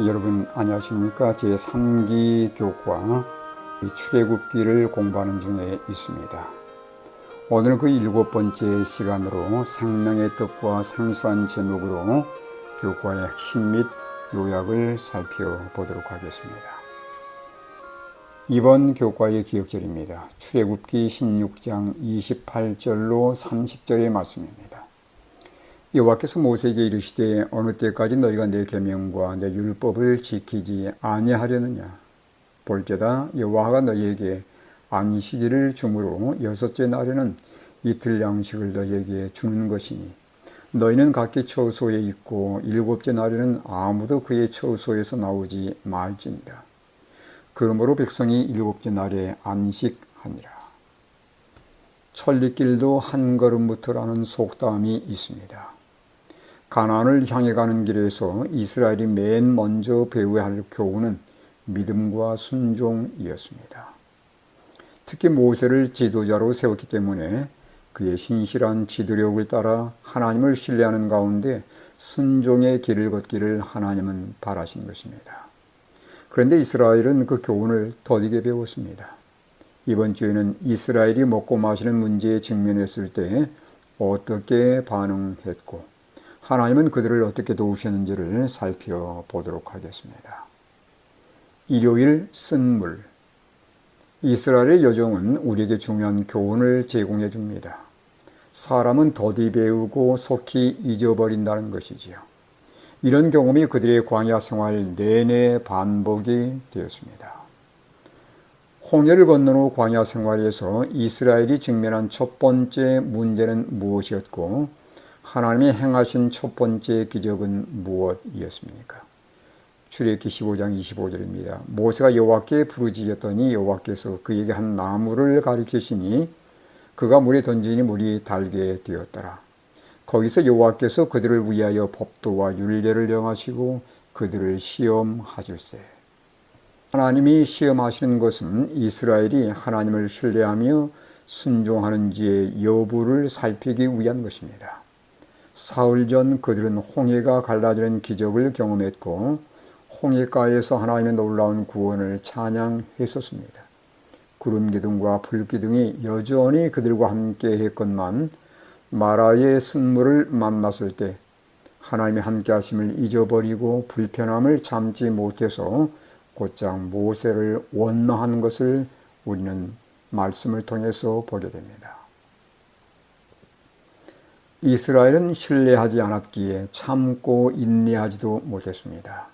여러분 안녕하십니까? 제3기 교과 출애굽기를 공부하는 중에 있습니다. 오늘은 그 7번째 시간으로 생명의 뜻과 생소한 제목으로 교과의 핵심 및 요약을 살펴보도록 하겠습니다. 이번 교과의 기억절입니다. 출애굽기 16장 28절로 30절의 말씀입니다. 여호와께서 모세에게 이르시되 어느 때까지 너희가 내 계명과 내 율법을 지키지 아니하려느냐. 볼지어다 여호와가 너희에게 안식일을 주므로 6째 날에는 이틀 양식을 너희에게 주는 것이니 너희는 각기 처소에 있고 7째 날에는 아무도 그의 처소에서 나오지 말지니라. 그러므로 백성이 7째 날에 안식하니라. 천리길도 한 걸음부터라는 속담이 있습니다. 가나안을 향해 가는 길에서 이스라엘이 맨 먼저 배워야 할 교훈은 믿음과 순종이었습니다. 특히 모세를 지도자로 세웠기 때문에 그의 신실한 지도력을 따라 하나님을 신뢰하는 가운데 순종의 길을 걷기를 하나님은 바라신 것입니다. 그런데 이스라엘은 그 교훈을 더디게 배웠습니다. 이번 주에는 이스라엘이 먹고 마시는 문제에 직면했을 때 어떻게 반응했고 하나님은 그들을 어떻게 도우셨는지를 살펴보도록 하겠습니다. 일요일 쓴물. 이스라엘의 여정은 우리에게 중요한 교훈을 제공해 줍니다. 사람은 더디 배우고 속히 잊어버린다는 것이지요. 이런 경험이 그들의 광야 생활 내내 반복이 되었습니다. 홍해를 건넌 후 광야 생활에서 이스라엘이 직면한 첫 번째 문제는 무엇이었고 하나님이 행하신 첫 번째 기적은 무엇이었습니까? 출애굽기 15장 25절입니다. 모세가 여호와께 부르짖었더니 여호와께서 그에게 한 나무를 가리키시니 그가 물에 던지니 물이 달게 되었더라. 거기서 여호와께서 그들을 위하여 법도와 율례를 명하시고 그들을 시험하실세. 하나님이 시험하시는 것은 이스라엘이 하나님을 신뢰하며 순종하는지의 여부를 살피기 위한 것입니다. 사흘 전 그들은 홍해가 갈라지는 기적을 경험했고 홍해가에서 하나님의 놀라운 구원을 찬양했었습니다. 구름기둥과 불기둥이 여전히 그들과 함께 했건만 마라의 쓴물을 만났을 때 하나님의 함께 하심을 잊어버리고 불편함을 참지 못해서 곧장 모세를 원망한 것을 우리는 말씀을 통해서 보게 됩니다. 이스라엘은 신뢰하지 않았기에 참고 인내하지도 못했습니다.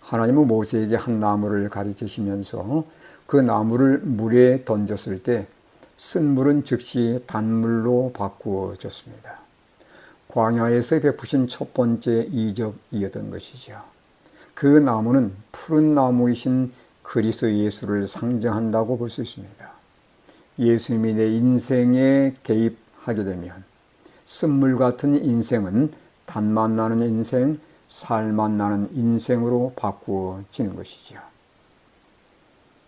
하나님은 모세에게 한 나무를 가리키시면서 그 나무를 물에 던졌을 때 쓴물은 즉시 단물로 바꾸어졌습니다. 광야에서 베푸신 첫 번째 이적이었던 것이죠. 그 나무는 푸른 나무이신 그리스도 예수를 상징한다고 볼 수 있습니다. 예수님이 내 인생에 개입하게 되면 쓴물 같은 인생은 단맛 나는 인생, 살맛 나는 인생으로 바꾸어지는 것이지요.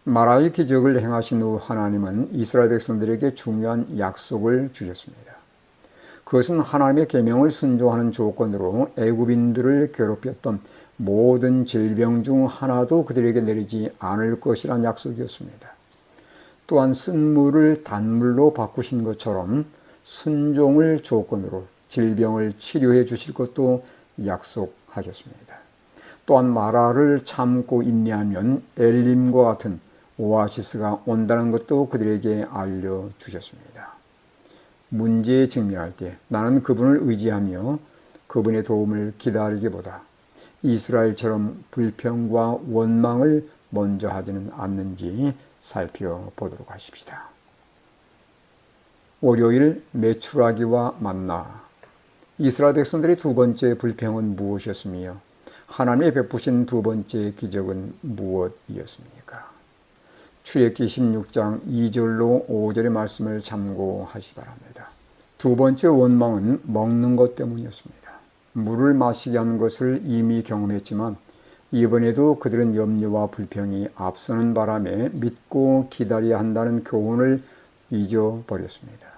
마라의 기적을 행하신 후 하나님은 이스라엘 백성들에게 중요한 약속을 주셨습니다. 그것은 하나님의 계명을 순종하는 조건으로 애굽인들을 괴롭혔던 모든 질병 중 하나도 그들에게 내리지 않을 것이란 약속이었습니다. 또한 쓴물을 단물로 바꾸신 것처럼 순종을 조건으로 질병을 치료해 주실 것도 약속하셨습니다. 또한 마라를 참고 인내하면 엘림과 같은 오아시스가 온다는 것도 그들에게 알려주셨습니다. 문제에 직면할 때 나는 그분을 의지하며 그분의 도움을 기다리기보다 이스라엘처럼 불평과 원망을 먼저 하지는 않는지 살펴보도록 하십시다. 월요일 메추라기와 만나. 이스라엘 백성들의 두 번째 불평은 무엇이었으며 하나님이 베푸신 두 번째 기적은 무엇이었습니까? 출애굽기 16장 2절로 5절의 말씀을 참고하시 바랍니다. 두 번째 원망은 먹는 것 때문이었습니다. 물을 마시게 한 것을 이미 경험했지만 이번에도 그들은 염려와 불평이 앞서는 바람에 믿고 기다려야 한다는 교훈을 잊어버렸습니다.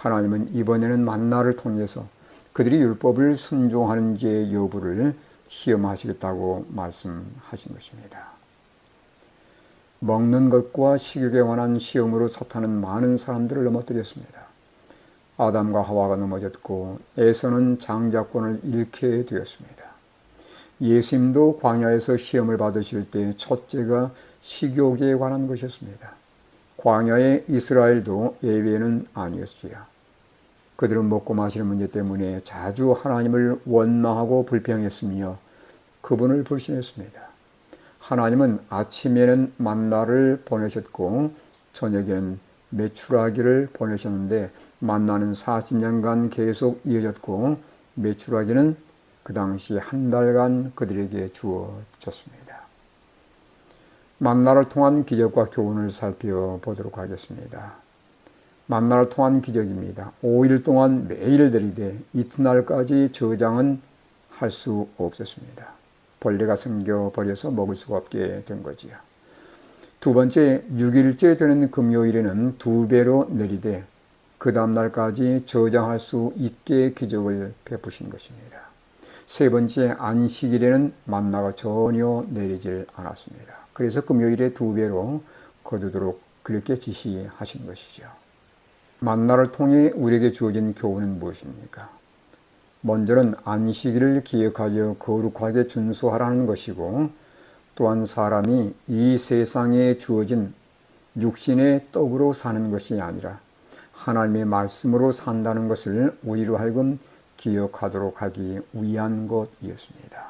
하나님은 이번에는 만나를 통해서 그들이 율법을 순종하는지의 여부를 시험하시겠다고 말씀하신 것입니다. 먹는 것과 식욕에 관한 시험으로 사탄은 많은 사람들을 넘어뜨렸습니다. 아담과 하와가 넘어졌고 에서는 장자권을 잃게 되었습니다. 예수님도 광야에서 시험을 받으실 때 첫째가 식욕에 관한 것이었습니다. 광야의 이스라엘도 예외는 아니었지요. 그들은 먹고 마시는 문제 때문에 자주 하나님을 원망하고 불평했으며 그분을 불신했습니다. 하나님은 아침에는 만나를 보내셨고 저녁에는 메추라기를 보내셨는데 만나는 40년간 계속 이어졌고 메추라기는 그 당시 한 달간 그들에게 주어졌습니다. 만나를 통한 기적과 교훈을 살펴보도록 하겠습니다. 만나를 통한 기적입니다. 5일 동안 매일 내리되 이튿날까지 저장은 할 수 없었습니다. 벌레가 생겨버려서 먹을 수가 없게 된 거지요. 두 번째, 6일째 되는 금요일에는 2배로 내리되 그 다음날까지 저장할 수 있게 기적을 베푸신 것입니다. 세 번째, 안식일에는 만나가 전혀 내리질 않았습니다. 그래서 금요일에 2배로 거두도록 그렇게 지시하신 것이죠. 만나를 통해 우리에게 주어진 교훈은 무엇입니까? 먼저는 안식일을 기억하여 거룩하게 준수하라는 것이고 또한 사람이 이 세상에 주어진 육신의 떡으로 사는 것이 아니라 하나님의 말씀으로 산다는 것을 우리로 하여금 기억하도록 하기 위한 것이었습니다.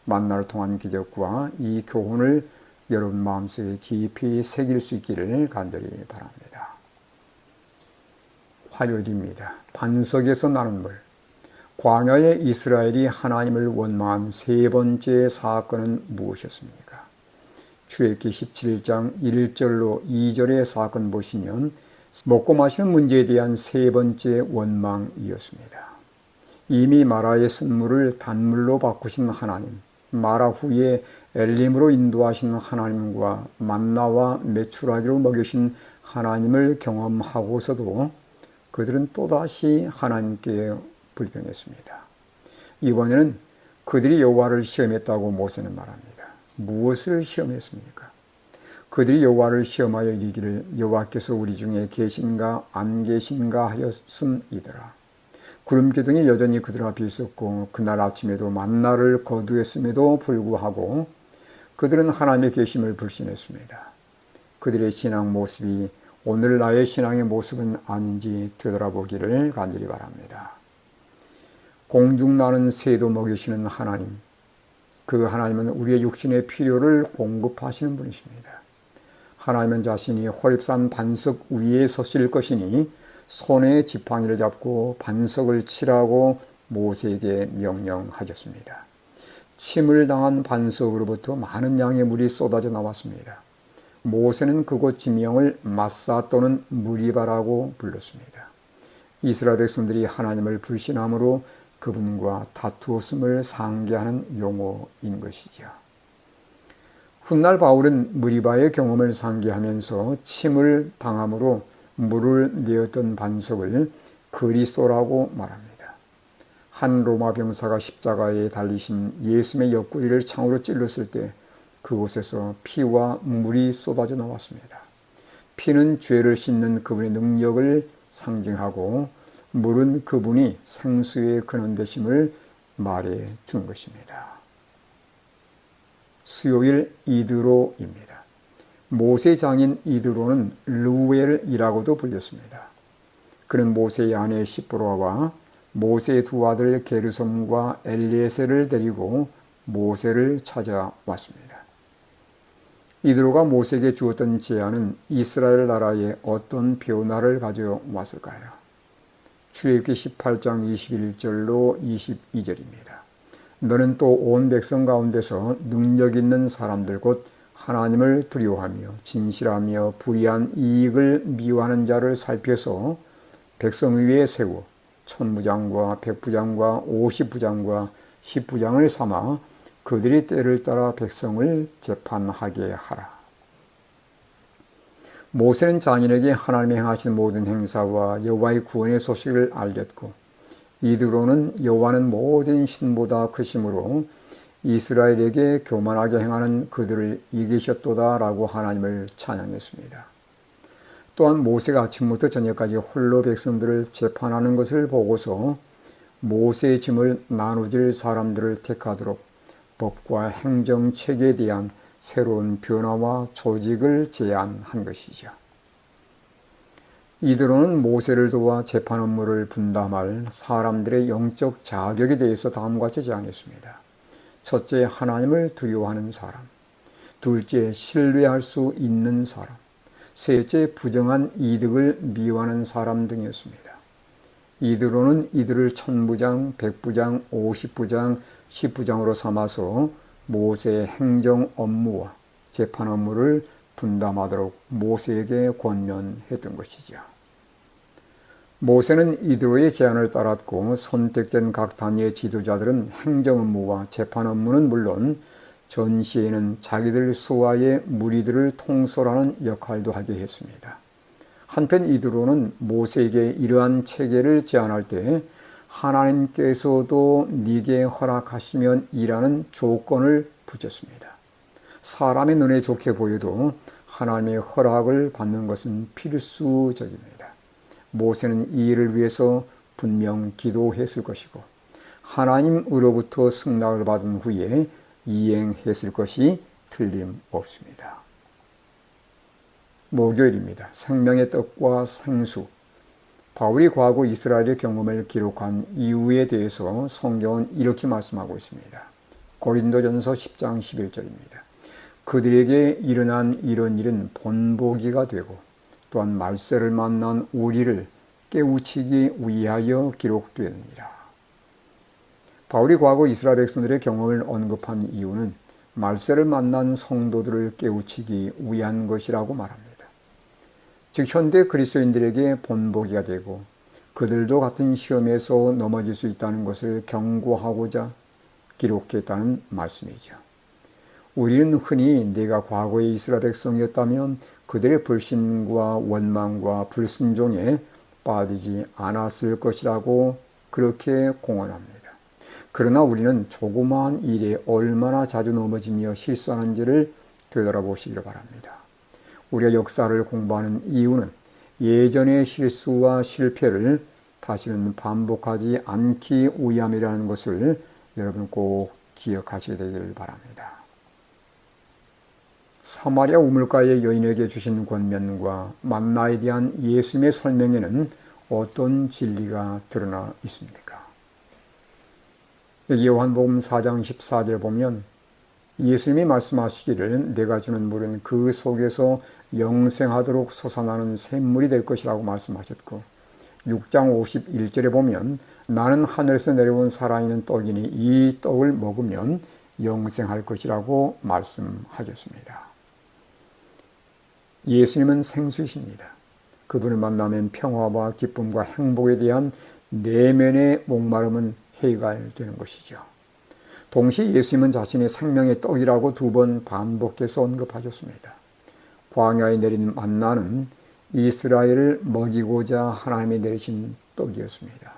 만나를 통한 기적과 이 교훈을 여러분 마음속에 깊이 새길 수 있기를 간절히 바랍니다. 화요일입니다. 반석에서 나는 물. 광야의 이스라엘이 하나님을 원망한 세 번째 사건은 무엇이었습니까? 출애굽기 17장 1절로 2절의 사건 보시면 먹고 마시는 문제에 대한 세 번째 원망이었습니다. 이미 마라의 쓴물을 단물로 바꾸신 하나님, 마라 후에 엘림으로 인도하신 하나님과 만나와 메추라기로 먹이신 하나님을 경험하고서도 그들은 또다시 하나님께 불평했습니다. 이번에는 그들이 여호와를 시험했다고 모세는 말합니다. 무엇을 시험했습니까? 그들이 여호와를 시험하여 이르기를 여호와께서 우리 중에 계신가 안 계신가 하였음이더라. 구름 기둥이 여전히 그들 앞에 있었고 그날 아침에도 만나를 거두었음에도 불구하고 그들은 하나님의 계심을 불신했습니다. 그들의 신앙 모습이 오늘 나의 신앙의 모습은 아닌지 되돌아보기를 간절히 바랍니다. 공중 나는 새도 먹이시는 하나님, 그 하나님은 우리의 육신의 필요를 공급하시는 분이십니다. 하나님은 자신이 호렙산 반석 위에 서실 것이니 손에 지팡이를 잡고 반석을 치라고 모세에게 명령하셨습니다. 침을 당한 반석으로부터 많은 양의 물이 쏟아져 나왔습니다. 모세는 그곳 지명을 마사 또는 무리바라고 불렀습니다. 이스라엘 백성들이 하나님을 불신함으로 그분과 다투었음을 상기하는 용어인 것이죠. 훗날 바울은 무리바의 경험을 상기하면서 침을 당함으로 물을 내었던 반석을 그리스도라고 말합니다. 한 로마 병사가 십자가에 달리신 예수님의 옆구리를 창으로 찔렀을 때 그곳에서 피와 물이 쏟아져 나왔습니다. 피는 죄를 씻는 그분의 능력을 상징하고 물은 그분이 생수의 근원 되심을 말해 준 것입니다. 수요일 이드로입니다. 모세 장인 이드로는 르우엘이라고도 불렸습니다. 그는 모세의 아내 시브라와 모세의 두 아들 게르솜과 엘리에셀을 데리고 모세를 찾아왔습니다. 이드로가 모세에게 주었던 제안은 이스라엘 나라에 어떤 변화를 가져왔을까요? 출애굽기 18장 21절로 22절입니다. 너는 또 온 백성 가운데서 능력 있는 사람들 곧 하나님을 두려워하며 진실하며 불의한 이익을 미워하는 자를 살펴서 백성 위에 세워 천부장과 백부장과 50부장과 10부장을 삼아 그들이 때를 따라 백성을 재판하게 하라. 모세는 장인에게 하나님이 행하신 모든 행사와 여호와의 구원의 소식을 알렸고 이드로는 여호와는 모든 신보다 크심으로 이스라엘에게 교만하게 행하는 그들을 이기셨도다라고 하나님을 찬양했습니다. 또한 모세가 아침부터 저녁까지 홀로 백성들을 재판하는 것을 보고서 모세의 짐을 나누질 사람들을 택하도록 법과 행정체계에 대한 새로운 변화와 조직을 제안한 것이죠. 이드로는 모세를 도와 재판 업무를 분담할 사람들의 영적 자격에 대해서 다음과 같이 제안했습니다. 첫째, 하나님을 두려워하는 사람. 둘째, 신뢰할 수 있는 사람. 셋째, 부정한 이득을 미워하는 사람 등이었습니다. 이드로는 이들을 천부장, 백부장, 50부장, 10부장으로 삼아서 모세의 행정 업무와 재판 업무를 분담하도록 모세에게 권면했던 것이죠. 모세는 이드로의 제안을 따랐고 선택된 각 단위의 지도자들은 행정 업무와 재판 업무는 물론 전시에는 자기들 수하의 무리들을 통솔하는 역할도 하게 했습니다. 한편 이드로는 모세에게 이러한 체계를 제안할 때 하나님께서도 네게 허락하시면 이라는 조건을 붙였습니다. 사람의 눈에 좋게 보여도 하나님의 허락을 받는 것은 필수적입니다. 모세는 이 일을 위해서 분명 기도했을 것이고 하나님으로부터 승낙을 받은 후에 이행했을 것이 틀림없습니다. 목요일입니다. 생명의 떡과 생수. 바울이 과거 이스라엘의 경험을 기록한 이유에 대해서 성경은 이렇게 말씀하고 있습니다. 고린도전서 10장 11절입니다. 그들에게 일어난 이런 일은 본보기가 되고 또한 말세를 만난 우리를 깨우치기 위하여 기록되느니라. 바울이 과거 이스라엘 백성들의 경험을 언급한 이유는 말세를 만난 성도들을 깨우치기 위한 것이라고 말합니다. 즉 현대 그리스도인들에게 본보기가 되고 그들도 같은 시험에서 넘어질 수 있다는 것을 경고하고자 기록했다는 말씀이죠. 우리는 흔히 내가 과거의 이스라엘 백성이었다면 그들의 불신과 원망과 불순종에 빠지지 않았을 것이라고 그렇게 공언합니다. 그러나 우리는 조그마한 일에 얼마나 자주 넘어지며 실수하는지를 되돌아보시기를 바랍니다. 우리가 역사를 공부하는 이유는 예전의 실수와 실패를 다시는 반복하지 않기 위함이라는 것을 여러분 꼭 기억하시게 되기를 바랍니다. 사마리아 우물가의 여인에게 주신 권면과 만나에 대한 예수님의 설명에는 어떤 진리가 드러나 있습니까? 요한복음 4장 14절 보면 예수님이 말씀하시기를 내가 주는 물은 그 속에서 영생하도록 솟아나는 샘물이 될 것이라고 말씀하셨고 6장 51절에 보면 나는 하늘에서 내려온 살아있는 떡이니 이 떡을 먹으면 영생할 것이라고 말씀하셨습니다. 예수님은 생수이십니다. 그분을 만나면 평화와 기쁨과 행복에 대한 내면의 목마름은 해결되는 것이죠. 동시에 예수님은 자신의 생명의 떡이라고 2번 반복해서 언급하셨습니다. 광야에 내린 만나는 이스라엘을 먹이고자 하나님이 내리신 떡이었습니다.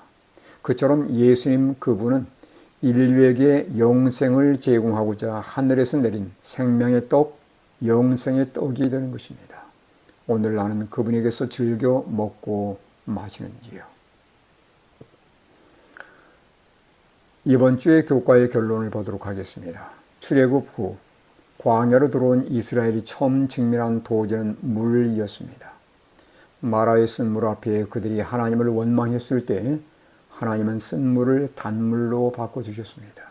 그처럼 예수님 그분은 인류에게 영생을 제공하고자 하늘에서 내린 생명의 떡, 영생의 떡이 되는 것입니다. 오늘 나는 그분에게서 즐겨 먹고 마시는지요. 이번 주의 교과의 결론을 보도록 하겠습니다. 출애굽 후 광야로 들어온 이스라엘이 처음 직면한 도전은 물이었습니다. 마라에 쓴 물 앞에 그들이 하나님을 원망했을 때 하나님은 쓴 물을 단물로 바꿔주셨습니다.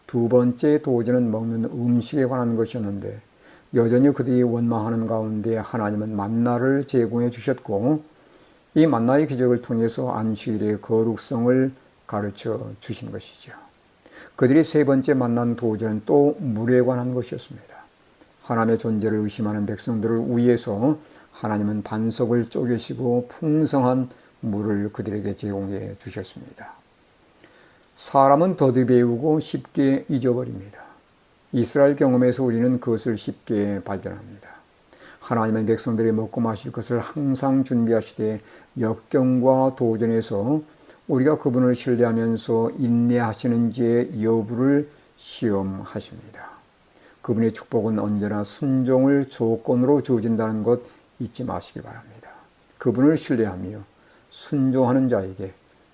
2번째 도전은 먹는 음식에 관한 것이었는데 여전히 그들이 원망하는 가운데 하나님은 만나를 제공해 주셨고 이 만나의 기적을 통해서 안식일의 거룩성을 가르쳐 주신 것이죠. 그들이 3번째 만난 도전은 또 물에 관한 것이었습니다. 하나님의 존재를 의심하는 백성들을 위해서 하나님은 반석을 쪼개시고 풍성한 물을 그들에게 제공해 주셨습니다. 사람은 더디 배우고 쉽게 잊어버립니다. 이스라엘 경험에서 우리는 그것을 쉽게 발견합니다. 하나님은 백성들이 먹고 마실 것을 항상 준비하시되 역경과 도전에서 우리가 그분을 신뢰하면서 인내하시는지의 여부를 시험하십니다. 그분의 축복은 언제나 순종을 조건으로 주어진다는 것 잊지 마시기 바랍니다. 그분을 신뢰하며 순종하는 자에게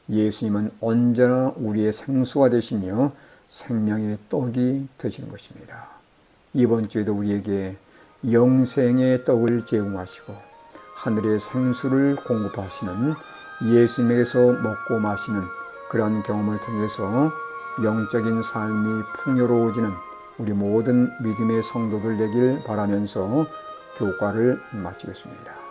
예수님은 언제나 우리의 생수가 되시며 생명의 떡이 되시는 것입니다. 이번 주에도 우리에게 영생의 떡을 제공하시고 하늘의 생수를 공급하시는 예수님에게서 먹고 마시는 그런 경험을 통해서 영적인 삶이 풍요로워지는 우리 모든 믿음의 성도들 되길 바라면서 교과를 마치겠습니다.